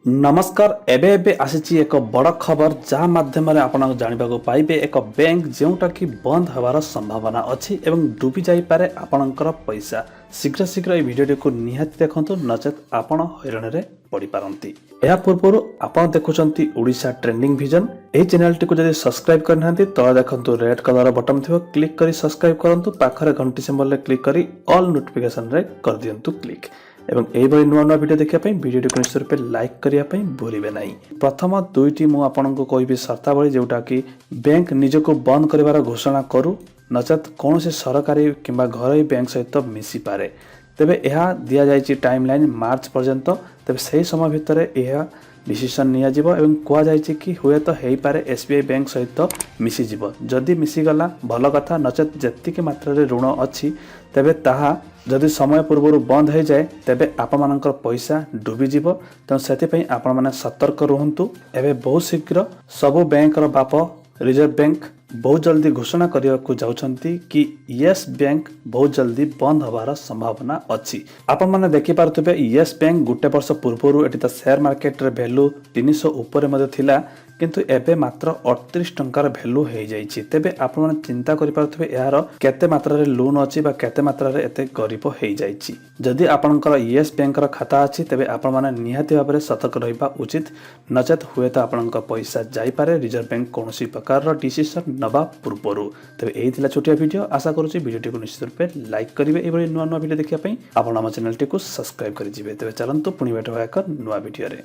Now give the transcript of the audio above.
नमस्कार एबे एबे आसीची एक बड़ खबर जहाँ माध्यम आपण जानवा पाइबे एक बैंक जोटा कि बंद होवार संभावना अच्छी एवं डूबी जाइपे आपणकर पैसा शीघ्र शीघ्र ये भिडियो को निहाती देखंतु नचेत आपण हैरान रे पड़ी पारंती। या पूर्व आपण देखुचंती ओडिशा ट्रेंडिंग विजन ए चैनल टी को जदि सब्सक्राइब करनांती तळे देखंतु रेड कलर बटन थिबो क्लिक करी सब्सक्राइब करंतु पाखरे घंटी सिंबल रे क्लिक करी ऑल नोटिफिकेशन रे कर दियंतु क्लिक एवं एभली नुआ नुआ वीडियो देखिया पई वीडियो को निश्चित रूपे लाइक करिया पई भूलिबे नाही। प्रथम दुईटी मु आपनको कहबी शर्तावली जोटा कि बैंक निजको बंद करिवार घोषणा करू नचेत कौनसी सरकारी किंबा घरोई बैंक सहित मिसी पारे तेबे यह दिया जायछि टाइमलाइन मार्च पर्यंत तेबे सही समय भितर यह डिसीजन निया जिवो एवं कुआ जायछि कि हुए तो हेई पारे एसबीआई बैंक सहित मिसी जिवो जदि मिसी गला भल कथा नचेत जेतिके मात्रा रे ऋण अछि तेबे ताहा जदि समय पूर्व बंद हो जाए तेबे आपण मानकर पैसा डूबी जिवो तेणु सेति आपण माने सतर्क रुहंतु। एबे बहुत शीघ्र सबु बैंक रो बाप रिजर्व बैंक बहुत जल्दी घोषणा करने को जाउछंती कि येस बैंक बहुत जल्दी बंद होवार संभावना अच्छी। आपण माने देखि पारुथबे येस बैंक गुटे वर्ष पूर्व एटी शेयर मार्केट रे वैल्यू 300 ऊपर मध्ये थिला किंतु एबे मात्र 38 टंकार वैल्यू हो जाइछि। तेबे आपण माने चिंता करि पारुथबे यार केते मात्रा रे लोन अछि बा केते मात्रा रे एते गरीब हो जाइछि। जदि आपनकर येस बैंक रो खाता अछि तेबे आपण माने निहाती भाबरे सतर्क रहिबा उचित नचेत हुए तो आपनकर पैसा जाई पारे रिजर्व बैंक कोनोसी प्रकार रो डिसीजन नबा पूर्व। तेबे एही थिला छोटिया वीडियो आशा करूछि वीडियो को निश्चित रूपे लाइक करिवे एबे नुआ नुआ वीडियो देखिया पई आपण हम चैनल टी को सब्सक्राइब करि जिवे। तेबे चलंतु पुनी भेट होया एक नुआ वीडियो रे।